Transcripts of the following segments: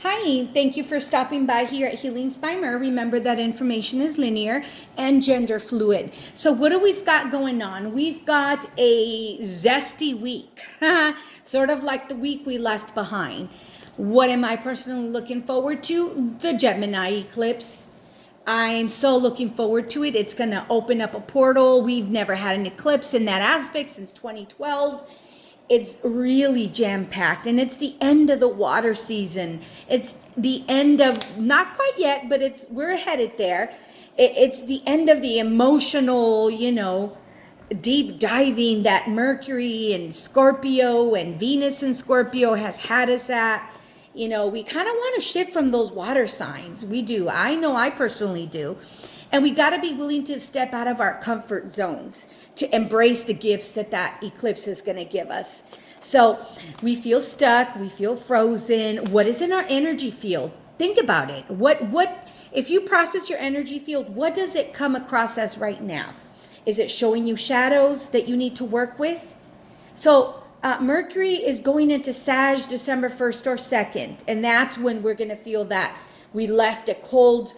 Hi, thank you for stopping by here at Healing by Mer. Remember that information is linear and gender fluid. So, what do we've got going on? We've got a zesty week, sort of like the week we left behind. What am I personally looking forward to? The Gemini eclipse. I'm so looking forward to it. It's going to open up a portal. We've never had an eclipse in that aspect since 2012. It's really jam packed, and it's the end of the water season. It's the end of, not quite yet, but we're headed there. It's the end of the emotional, deep diving that Mercury and Scorpio and Venus in Scorpio has had us at. We kind of want to shift from those water signs. We do. I know I personally do. And we got to be willing to step out of our comfort zones to embrace the gifts that eclipse is going to give us. So we feel stuck. We feel frozen. What is in our energy field? Think about it. What, if you process your energy field, what does it come across as right now? Is it showing you shadows that you need to work with? So Mercury is going into Sag December 1st or 2nd, and that's when we're going to feel that we left a cold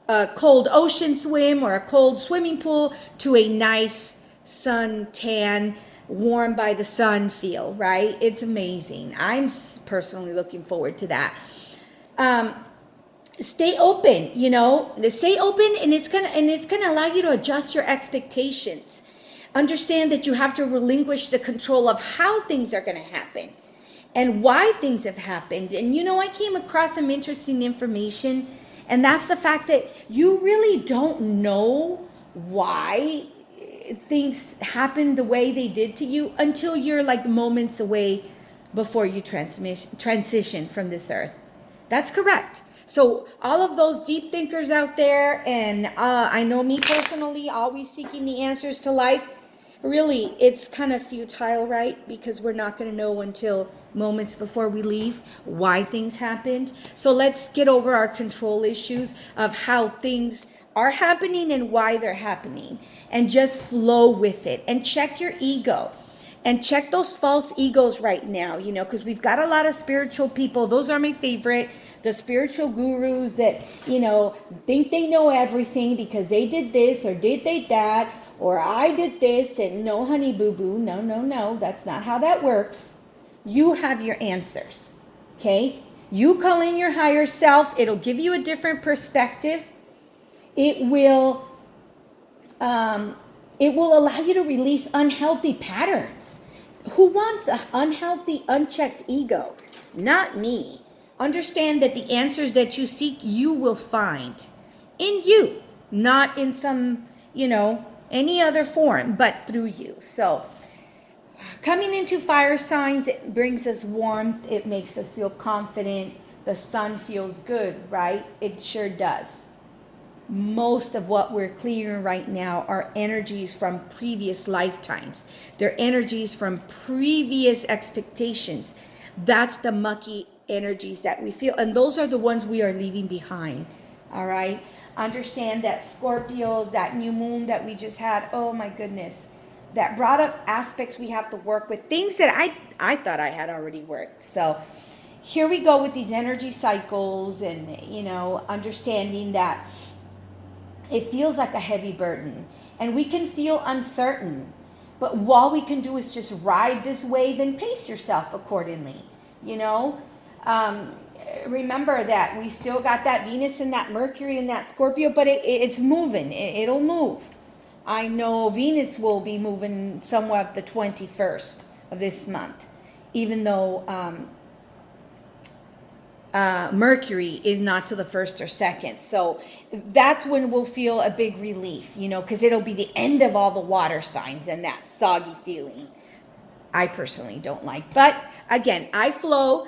ocean swim or a cold swimming pool to a nice sun tan, warm by the sun feel, right? It's amazing. I'm personally looking forward to that. Stay open, stay open, and it's gonna allow you to adjust your expectations. Understand that you have to relinquish the control of how things are going to happen and why things have happened. And I came across some interesting information, and that's the fact that you really don't know why things happened the way they did to you until you're like moments away before you transition from this earth. That's correct. So all of those deep thinkers out there, and I know me personally, always seeking the answers to life, really, it's kind of futile, right? Because we're not going to know until moments before we leave why things happened. So let's get over our control issues of how things are happening and why they're happening, and just flow with it and check your ego. And check those false egos right now, because we've got a lot of spiritual people. Those are my favorite. The spiritual gurus that, think they know everything because they did this or did they that, or I did this, and no, honey boo boo, no, that's not how that works. You have your answers, okay? You call in your higher self. It'll give you a different perspective. It will allow you to release unhealthy patterns. Who wants an unhealthy, unchecked ego? Not me. Understand that the answers that you seek, you will find in you, not in some, any other form, but through you. So coming into fire signs, it brings us warmth. It makes us feel confident. The sun feels good, right? It sure does. Most of what we're clearing right now are energies from previous lifetimes. They're energies from previous expectations. That's the mucky energies that we feel. And those are the ones we are leaving behind. All right? Understand that Scorpios, that new moon that we just had, oh my goodness, that brought up aspects we have to work with, things that I thought I had already worked. So here we go with these energy cycles, and, understanding that it feels like a heavy burden, and we can feel uncertain. But all we can do is just ride this wave and pace yourself accordingly. Remember that we still got that Venus and that Mercury and that Scorpio, but it's moving. It'll move. I know Venus will be moving somewhat the 21st of this month, even though Mercury is not till the 1st or 2nd. So that's when we'll feel a big relief, because it'll be the end of all the water signs and that soggy feeling I personally don't like. But again, I flow,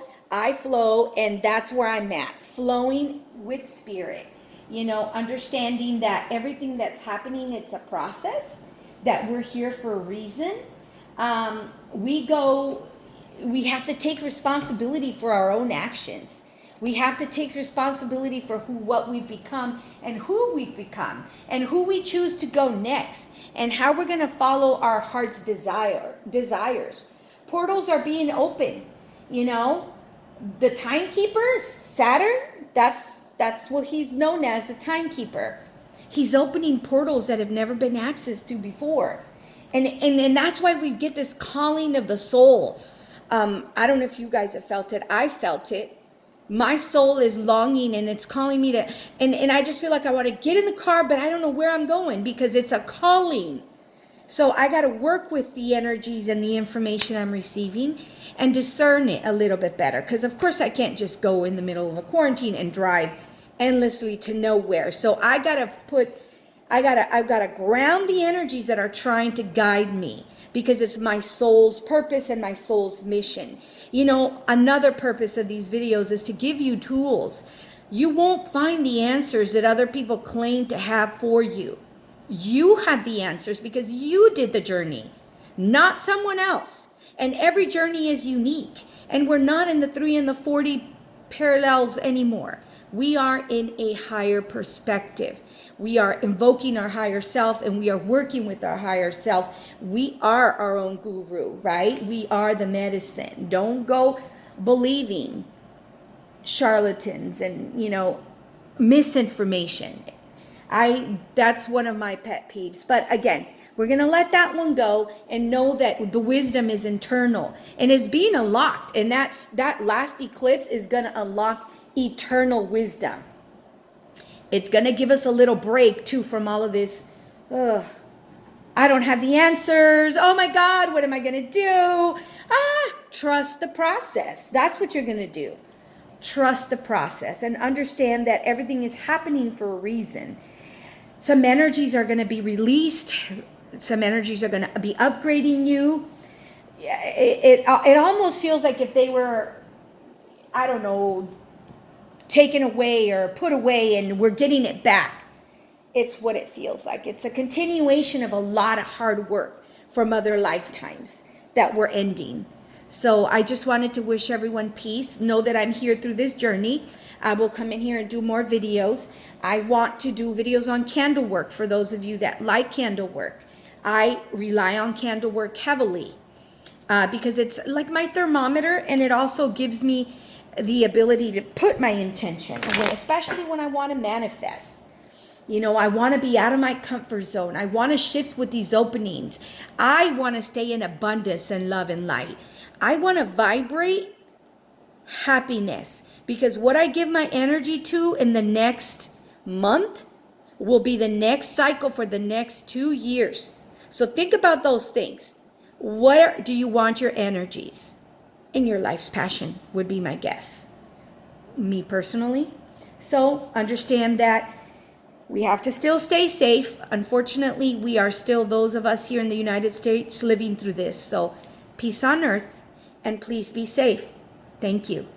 and that's where I'm at, flowing with spirit, understanding that everything that's happening, it's a process, that we're here for a reason. We have to take responsibility for our own actions. We have to take responsibility for what we've become and who we've become and who we choose to go next and how we're going to follow our heart's desires. Portals are being open, The timekeeper, Saturn, that's what he's known as, a timekeeper. He's opening portals that have never been accessed to before. And that's why we get this calling of the soul. I don't know if you guys have felt it. I felt it. My soul is longing and it's calling me to, and I just feel like I want to get in the car, but I don't know where I'm going because it's a calling. So I got to work with the energies and the information I'm receiving and discern it a little bit better. Because of course I can't just go in the middle of a quarantine and drive endlessly to nowhere. So I've got to ground the energies that are trying to guide me, because it's my soul's purpose and my soul's mission. You know, another purpose of these videos is to give you tools. You won't find the answers that other people claim to have for you. You have the answers because you did the journey, not someone else. And every journey is unique. And we're not in the 3 and the 40 parallels anymore. We are in a higher perspective. We are invoking our higher self and we are working with our higher self. We are our own guru, right? We are the medicine. Don't go believing charlatans and, misinformation. That's one of my pet peeves. But again, we're going to let that one go and know that the wisdom is internal and is being unlocked. And that last eclipse is going to unlock eternal wisdom. It's going to give us a little break too from all of this. I don't have the answers. Oh my God, what am I going to do? Trust the process. That's what you're going to do. Trust the process and understand that everything is happening for a reason. Some energies are going to be released. Some energies are going to be upgrading you. It almost feels like if they were, I don't know, taken away or put away and we're getting it back. It's what it feels like. It's a continuation of a lot of hard work from other lifetimes that we're ending. So I just wanted to wish everyone peace. Know that I'm here through this journey. I will come in here and do more videos. I want to do videos on candle work for those of you that like candle work. I rely on candle work heavily because it's like my thermometer, and it also gives me the ability to put my intention, especially when I want to manifest. I want to be out of my comfort zone. I want to shift with these openings. I want to stay in abundance and love and light. I want to vibrate happiness, because what I give my energy to in the next month will be the next cycle for the next 2 years. So think about those things. What do you want your energies in your life's passion would be my guess. Me personally. So understand that we have to still stay safe. Unfortunately, we are still, those of us here in the United States, living through this. So peace on earth, and please be safe. Thank you.